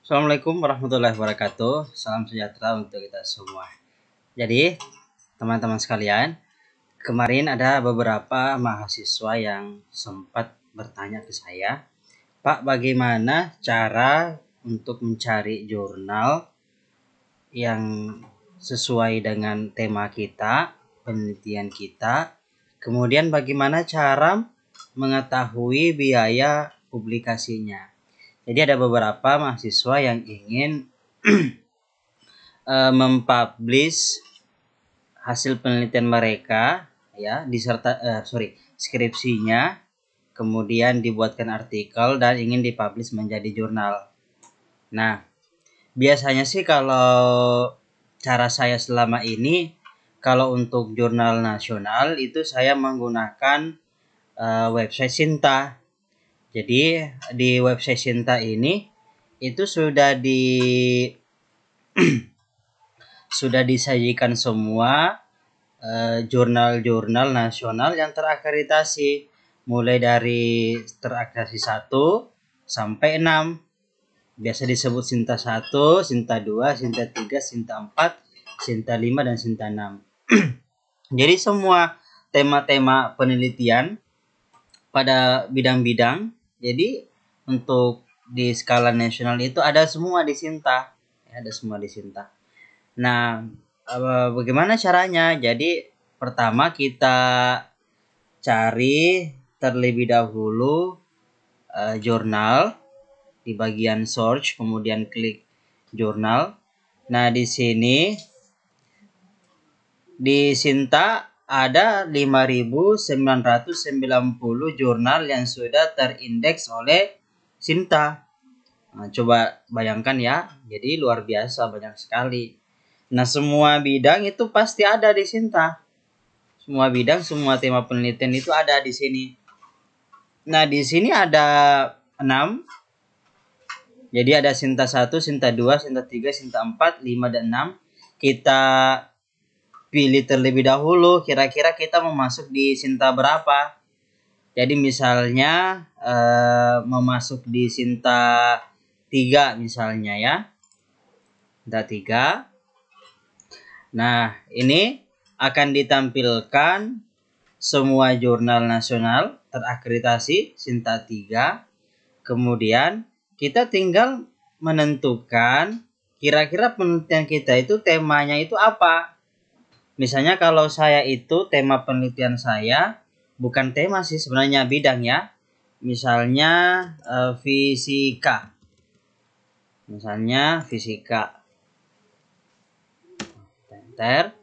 Assalamualaikum warahmatullahi wabarakatuh. Salam sejahtera untuk kita semua. Jadi, teman-teman sekalian, kemarin ada beberapa mahasiswa yang sempat bertanya ke saya, Pak, bagaimana cara untuk mencari jurnal yang sesuai dengan tema kita, penelitian kita, kemudian bagaimana cara mengetahui biaya publikasinya. Jadi ada beberapa mahasiswa yang ingin mempublish hasil penelitian mereka, ya, skripsinya, kemudian dibuatkan artikel dan ingin dipublish menjadi jurnal. Nah, biasanya sih kalau cara saya selama ini, kalau untuk jurnal nasional itu saya menggunakan website Sinta. Jadi di website Sinta ini itu sudah disajikan semua jurnal-jurnal nasional yang terakreditasi, mulai dari terakreditasi 1 sampai 6. Biasa disebut Sinta 1, Sinta 2, Sinta 3, Sinta 4, Sinta 5, dan Sinta 6. Jadi semua tema-tema penelitian pada bidang-bidang. Jadi untuk di skala nasional itu ada semua di Sinta. Ada semua di Sinta. Nah, bagaimana caranya? Jadi pertama kita cari terlebih dahulu jurnal di bagian search, kemudian klik jurnal. Nah, di sini di Sinta ada 5.990 jurnal yang sudah terindeks oleh Sinta. Nah, coba bayangkan ya, jadi luar biasa, banyak sekali. Nah, semua bidang itu pasti ada di Sinta. Semua bidang, semua tema penelitian itu ada di sini. Nah, di sini ada 6. Jadi ada Sinta 1, Sinta 2, Sinta 3, Sinta 4, 5, dan 6. Kita pilih terlebih dahulu, kira-kira kita mau masuk di Sinta berapa. Jadi misalnya mau masuk di Sinta 3 misalnya ya. Sinta 3. Nah, ini akan ditampilkan semua jurnal nasional terakreditasi Sinta 3. Kemudian kita tinggal menentukan kira-kira penelitian kita itu temanya itu apa. Misalnya kalau saya itu tema penelitian saya bukan tema sih sebenarnya, bidang ya. Misalnya fisika. Misalnya fisika. Enter.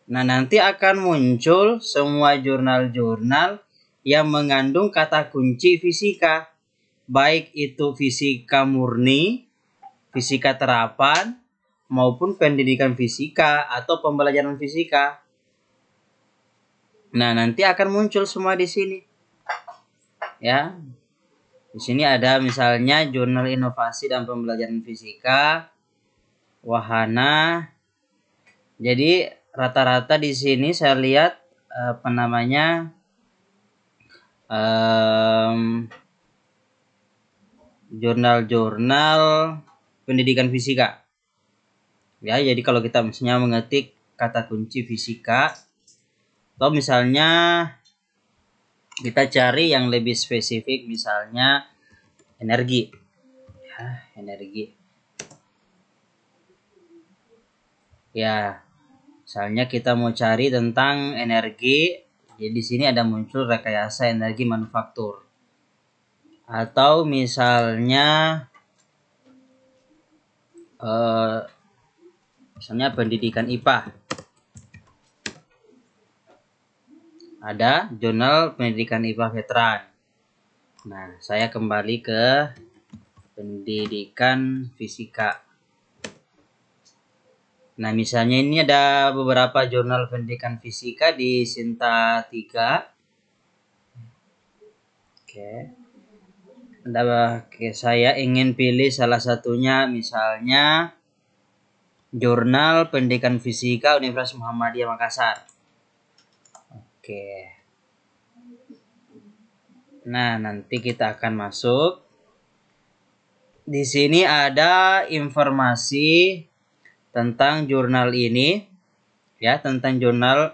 Nah, nanti akan muncul semua jurnal-jurnal yang mengandung kata kunci fisika. Baik itu fisika murni, fisika terapan, maupun pendidikan fisika atau pembelajaran fisika. Nah, nanti akan muncul semua di sini. Ya. Di sini ada misalnya jurnal inovasi dan pembelajaran fisika, wahana. Jadi rata-rata di sini saya lihat jurnal-jurnal pendidikan fisika. Ya, jadi kalau kita misalnya mengetik kata kunci fisika, atau misalnya kita cari yang lebih spesifik, misalnya energi. Ya, energi. Ya, misalnya kita mau cari tentang energi, jadi di sini ada muncul rekayasa energi manufaktur. Atau misalnya pendidikan IPA. Ada jurnal pendidikan IPA veteran. Nah, saya kembali ke pendidikan fisika. Nah, misalnya ini ada beberapa jurnal pendidikan fisika di Sinta 3. Oke, saya ingin pilih salah satunya, misalnya Jurnal Pendidikan Fisika Universitas Muhammadiyah Makassar. Oke. Nah, nanti kita akan masuk. Di sini ada informasi tentang jurnal ini, ya, tentang jurnal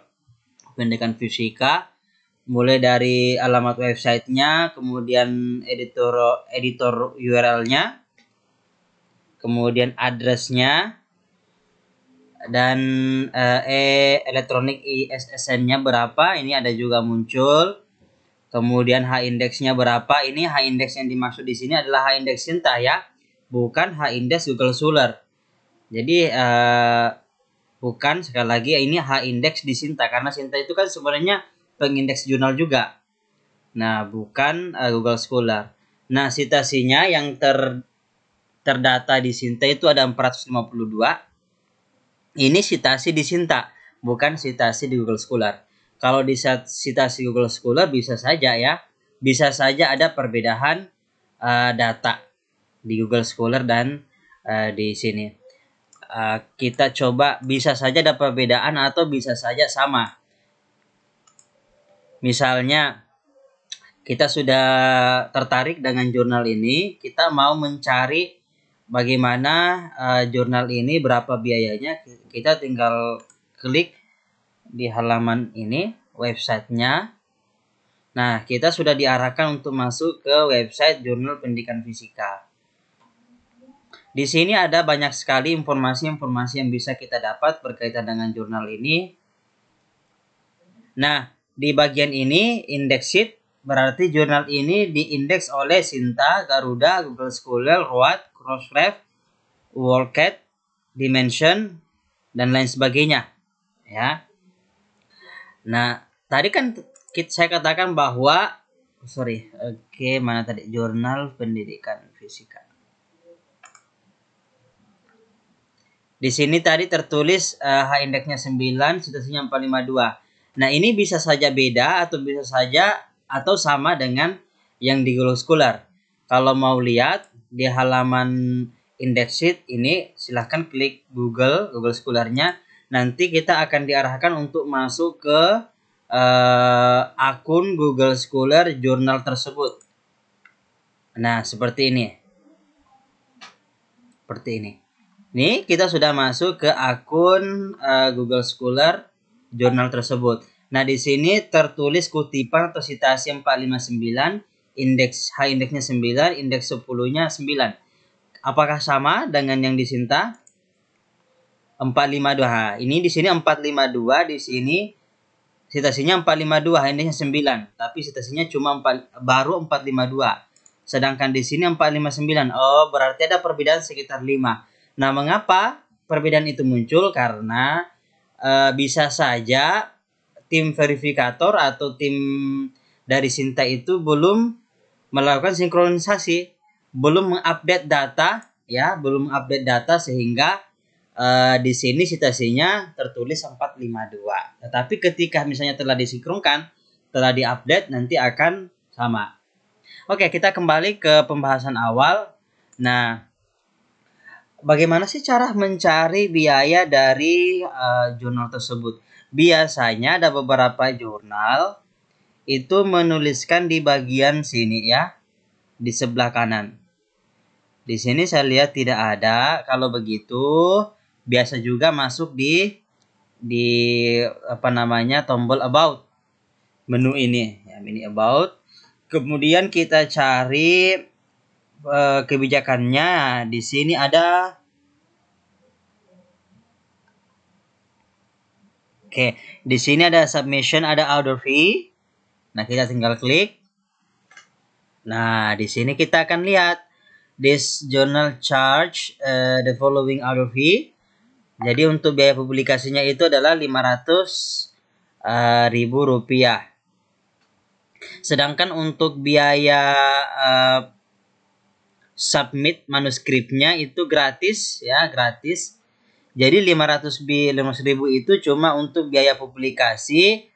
pendidikan fisika, mulai dari alamat websitenya, kemudian editor URL-nya, kemudian address-nya, dan elektronik ISSN-nya berapa, ini ada juga muncul. Kemudian H-index-nya berapa? Ini H-index yang dimaksud di sini adalah H-index Sinta ya, bukan H-index Google Scholar. Jadi bukan, sekali lagi ini H-index di Sinta, karena Sinta itu kan sebenarnya pengindeks jurnal juga. Nah, bukan Google Scholar. Nah, citasinya yang terdata di Sinta itu ada 452. Ini citasi di Sinta, bukan citasi di Google Scholar. Kalau di citasi Google Scholar bisa saja ya, bisa saja ada perbedaan data di Google Scholar dan di sini. Kita coba, bisa saja ada perbedaan atau bisa saja sama. Misalnya, kita sudah tertarik dengan jurnal ini, kita mau mencari bagaimana jurnal ini, berapa biayanya, kita tinggal klik di halaman ini, websitenya. Nah, kita sudah diarahkan untuk masuk ke website Jurnal Pendidikan Fisika. Di sini ada banyak sekali informasi-informasi yang bisa kita dapat berkaitan dengan jurnal ini. Nah, di bagian ini, index sheet, berarti jurnal ini diindeks oleh Sinta, Garuda, Google Scholar, Road, Crossref, WorldCat, Dimension, dan lain sebagainya. Ya. Nah, tadi kan saya katakan bahwa, mana tadi? Jurnal Pendidikan Fisika. Di sini tadi tertulis H-indeksnya 9, citasinya 452. Nah, ini bisa saja beda atau bisa saja atau sama dengan yang di Google Scholar. Kalau mau lihat di halaman index sheet ini, silahkan klik Google Scholar-nya. Nanti kita akan diarahkan untuk masuk ke akun Google Scholar jurnal tersebut. Nah, seperti ini. Seperti ini. Nih, kita sudah masuk ke akun Google Scholar jurnal tersebut. Nah, di sini tertulis kutipan atau citasi 459, H-indeksnya 9, indeks 10-nya 9. Apakah sama dengan yang di Sinta? 452. Ini di sini 452, di sini citasinya 452, H-indeksnya 9, tapi citasinya cuma baru 452. Sedangkan di sini 459. Oh, berarti ada perbedaan sekitar 5. Nah, mengapa perbedaan itu muncul? Karena bisa saja tim verifikator atau tim dari Sinta itu belum melakukan sinkronisasi, belum mengupdate data, ya, belum mengupdate data sehingga di sini citasinya tertulis 452. Tetapi ketika misalnya telah disinkronkan, telah diupdate, nanti akan sama. Oke, kita kembali ke pembahasan awal. Nah, bagaimana sih cara mencari biaya dari jurnal tersebut? Biasanya ada beberapa jurnal itu menuliskan di bagian sini ya, di sebelah kanan. Di sini saya lihat tidak ada. Kalau begitu, biasa juga masuk di tombol about, menu ini ya, menu about. Kemudian kita cari kebijakannya. Di sini ada. Oke, di sini ada submission, ada order fee. Nah, kita tinggal klik. Nah, di sini kita akan lihat this journal charge the following order fee. Jadi untuk biaya publikasinya itu adalah 500.000 rupiah. Sedangkan untuk biaya submit manuskripnya itu gratis ya, gratis. Jadi 500.000 itu cuma untuk biaya publikasi,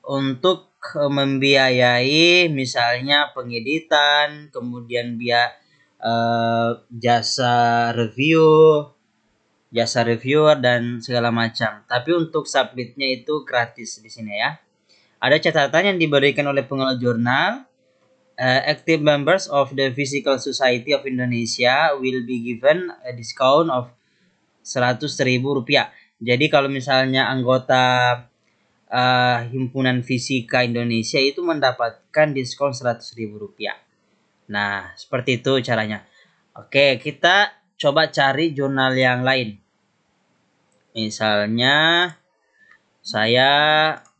untuk membiayai misalnya pengeditan, kemudian biaya jasa reviewer dan segala macam. Tapi untuk submitnya itu gratis di sini ya. Ada catatan yang diberikan oleh pengelola jurnal. active members of the Physical Society of Indonesia will be given a discount of 100.000 rupiah. Jadi kalau misalnya anggota Himpunan Fisika Indonesia itu mendapatkan diskon 100.000 rupiah. Nah, seperti itu caranya. Oke, kita coba cari jurnal yang lain. Misalnya, saya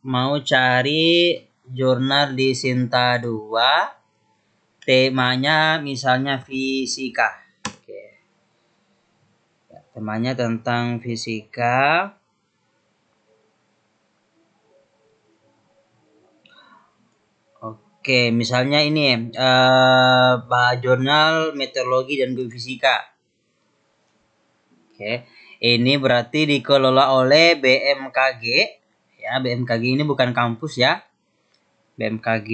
mau cari jurnal di Sinta 2. Temanya misalnya fisika. Oke. Temanya tentang fisika. Oke, misalnya ini jurnal meteorologi dan geofisika. Oke, ini berarti dikelola oleh BMKG. Ya, BMKG ini bukan kampus ya. BMKG,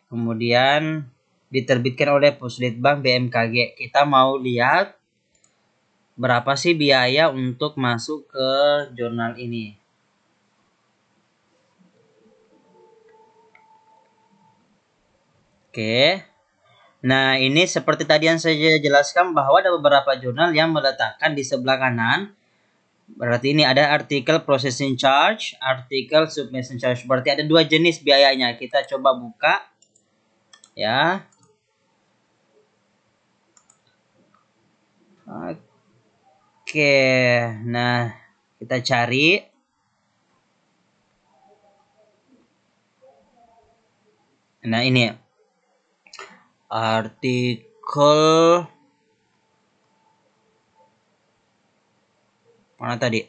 kemudian diterbitkan oleh Puslitbang BMKG. Kita mau lihat berapa sih biaya untuk masuk ke jurnal ini. Oke. Nah, ini seperti tadi yang saya jelaskan bahwa ada beberapa jurnal yang meletakkan di sebelah kanan. Berarti ini ada artikel processing charge, artikel submission charge. Berarti ada dua jenis biayanya. Kita coba buka. Ya. Oke. Nah, kita cari. Nah, ini artikel mana tadi?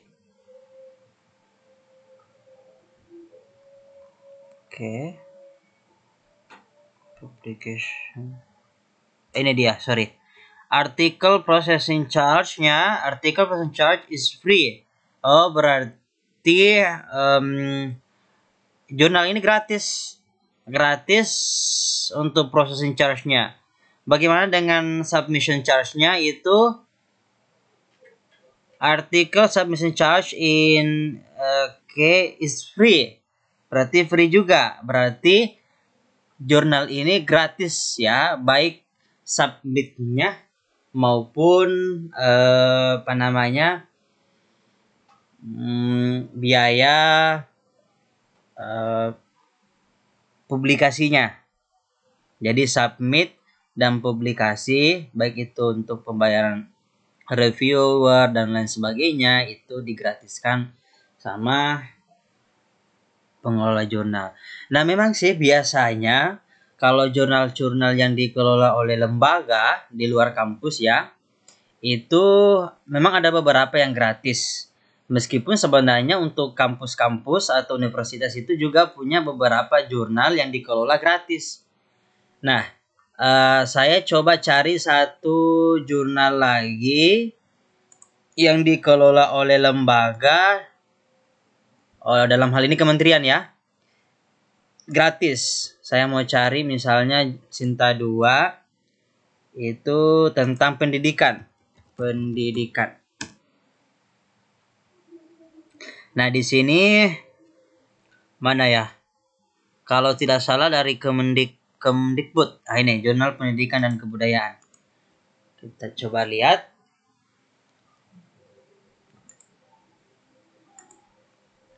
Oke. Publication. Ini dia, sorry. Article processing charge-nya, article processing charge is free. Oh, berarti jurnal ini gratis. Gratis untuk processing charge-nya. Bagaimana dengan submission charge-nya? Itu article submission charge in is free. Berarti free juga. Berarti jurnal ini gratis ya, baik submitnya maupun biaya publikasinya. Jadi submit dan publikasi, baik itu untuk pembayaran reviewer dan lain sebagainya, itu digratiskan sama pengelola jurnal. Nah, memang sih biasanya kalau jurnal-jurnal yang dikelola oleh lembaga di luar kampus ya, itu memang ada beberapa yang gratis. Meskipun sebenarnya untuk kampus-kampus atau universitas itu juga punya beberapa jurnal yang dikelola gratis. Nah, saya coba cari satu jurnal lagi yang dikelola oleh lembaga, dalam hal ini kementerian ya, gratis. Saya mau cari misalnya Sinta 2, itu tentang pendidikan. Nah, di sini mana ya? Kalau tidak salah dari Kemdikbud. Nah, ini Jurnal Pendidikan dan Kebudayaan. Kita coba lihat.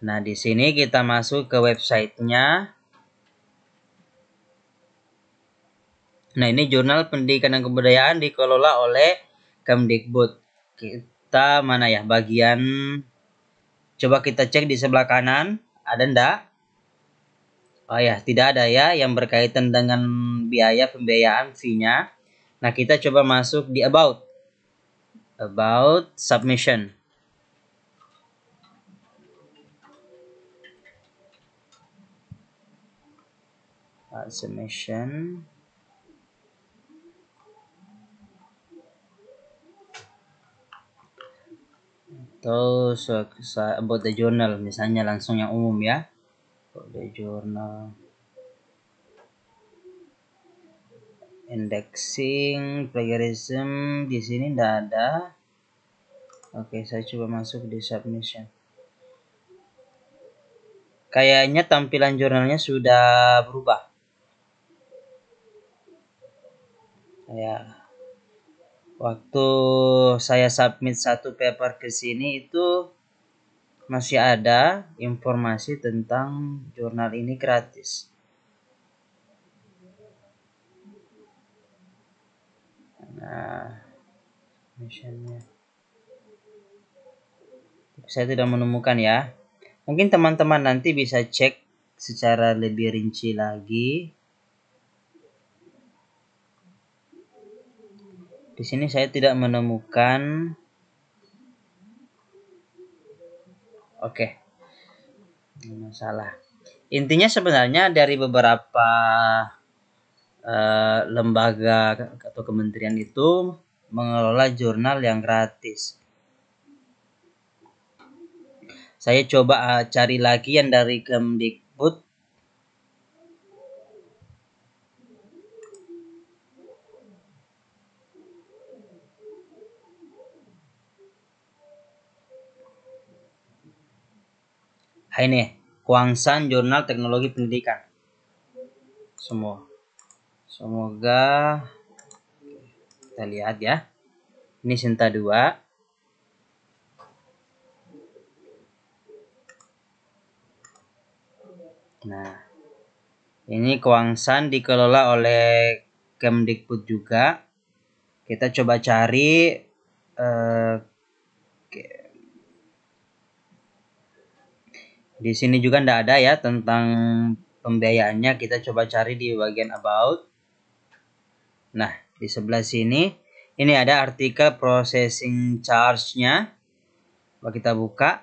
Nah, di sini kita masuk ke websitenya. Nah, ini Jurnal Pendidikan dan Kebudayaan dikelola oleh Kemdikbud. Kita mana ya? Bagian, coba kita cek di sebelah kanan. Ada enggak? Oh ya, tidak ada ya yang berkaitan dengan biaya pembiayaan fee-nya. Nah, kita coba masuk di About Submission. Submission. Terus about the journal, misalnya langsung yang umum ya. About the journal. Indexing, plagiarism, di sini tidak ada. Oke, saya coba masuk di submission. Kayaknya tampilan jurnalnya sudah berubah. Waktu saya submit satu paper ke sini itu masih ada informasi tentang jurnal ini gratis. Nah, misalnya saya tidak menemukan ya. Mungkin teman-teman nanti bisa cek secara lebih rinci lagi. Di sini saya tidak menemukan. Oke, masalah. Intinya sebenarnya dari beberapa lembaga atau kementerian itu mengelola jurnal yang gratis. Saya coba cari lagi yang dari Kemdikbud. Ini Kuangsan Jurnal Teknologi Pendidikan. Semoga kita lihat ya. Ini Sinta 2. Nah, ini Kuangsan dikelola oleh Kemdikbud juga. Kita coba cari di sini juga tidak ada ya tentang pembiayaannya. Kita coba cari di bagian about. Nah, di sebelah sini ini ada artikel processing charge-nya. Coba kita buka.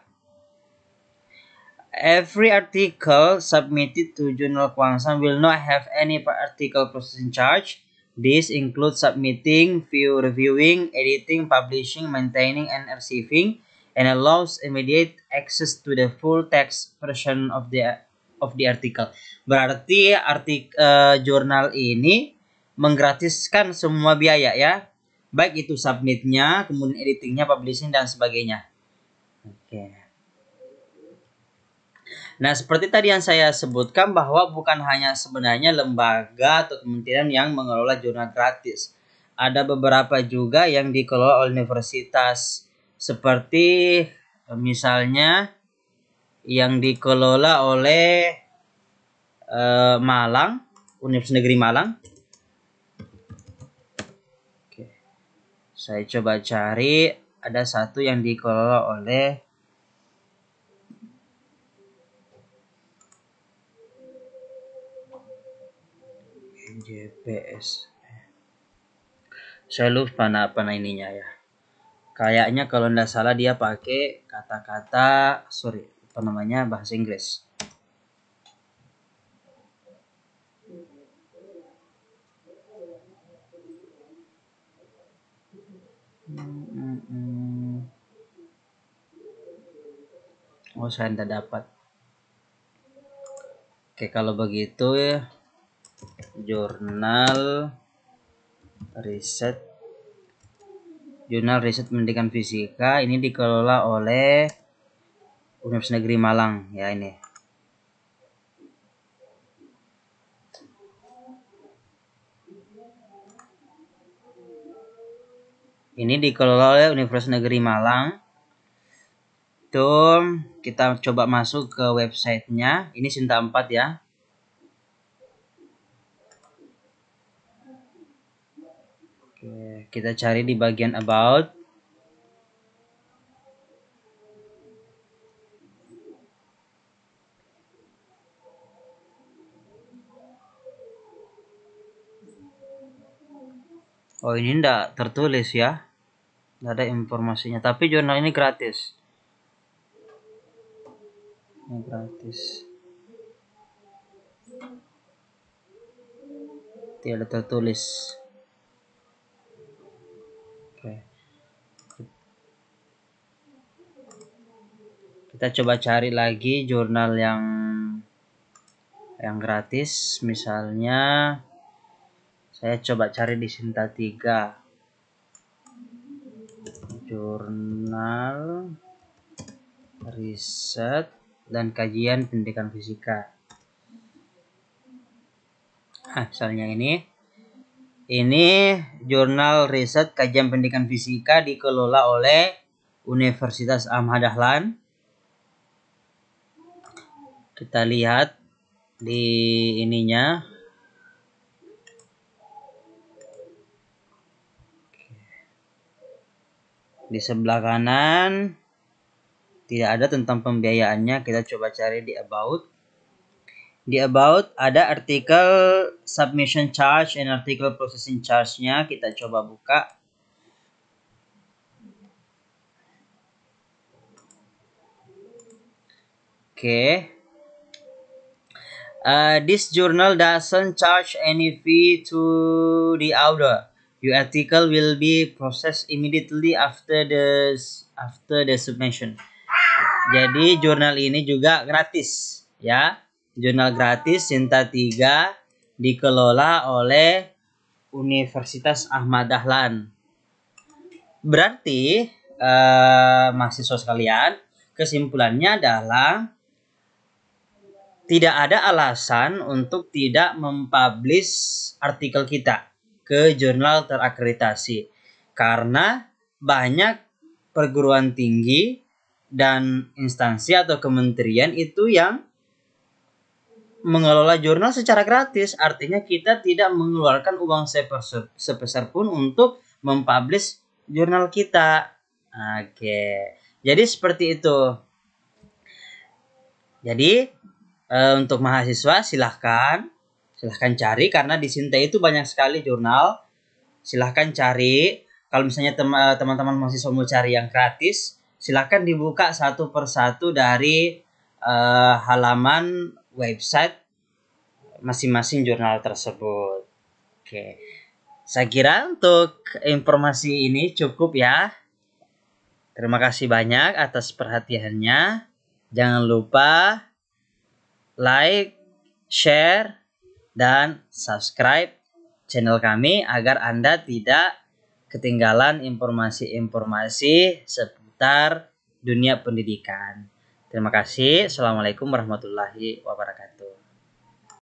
Every article submitted to Journal Kuangsan will not have any article processing charge. This includes submitting, reviewing, editing, publishing, maintaining, and receiving, and allows immediate access to the full text version of the article. Berarti jurnal ini menggratiskan semua biaya ya, baik itu submitnya, kemudian editingnya, publishing, dan sebagainya. Oke. Nah, seperti tadi yang saya sebutkan bahwa bukan hanya sebenarnya lembaga atau kementerian yang mengelola jurnal gratis. Ada beberapa juga yang dikelola oleh universitas. Seperti misalnya yang dikelola oleh Malang, Universitas Negeri Malang. Oke. Saya coba cari, ada satu yang dikelola oleh JPS. Saya lupa apa ininya ya. Kayaknya kalau tidak salah dia pakai kata-kata, bahasa Inggris. Oh, saya tidak dapat. Oke, kalau begitu ya, jurnal riset pendidikan fisika ini dikelola oleh Universitas Negeri Malang ya ini. Ini dikelola oleh Universitas Negeri Malang. Tuh, kita coba masuk ke websitenya. Ini Sinta 4 ya. Oke, kita cari di bagian about. Oh, ini enggak tertulis ya. Enggak ada informasinya, tapi jurnal ini gratis. Ini gratis. Tidak tertulis. Oke. Kita coba cari lagi jurnal yang gratis. Misalnya saya coba cari di Sinta 3. Jurnal riset dan kajian pendidikan fisika. Misalnya ini Ini jurnal riset kajian pendidikan fisika dikelola oleh Universitas Ahmad Dahlan. Kita lihat di ininya. Di sebelah kanan tidak ada tentang pembiayaannya. Kita coba cari di about. Di about ada artikel submission charge and artikel processing charge-nya. Kita coba buka. Oke. This journal doesn't charge any fee to the author. Your article will be processed immediately after the submission. Jadi jurnal ini juga gratis, ya. Jurnal gratis Sinta 3 dikelola oleh Universitas Ahmad Dahlan. Berarti mahasiswa sekalian, kesimpulannya adalah tidak ada alasan untuk tidak mempublish artikel kita ke jurnal terakreditasi. Karena banyak perguruan tinggi dan instansi atau kementerian itu yang mengelola jurnal secara gratis. Artinya kita tidak mengeluarkan uang sebesar pun untuk mempublish jurnal kita. Oke. Jadi seperti itu. Jadi untuk mahasiswa silahkan cari, karena di Sinta itu banyak sekali jurnal. Silahkan cari. Kalau misalnya teman-teman mahasiswa mau cari yang gratis, silahkan dibuka satu persatu dari halaman website masing-masing jurnal tersebut. Oke. Saya kira untuk informasi ini cukup ya. Terima kasih banyak atas perhatiannya. Jangan lupa like, share, dan subscribe channel kami agar Anda tidak ketinggalan informasi-informasi seputar dunia pendidikan. Terima kasih. Assalamualaikum warahmatullahi wabarakatuh.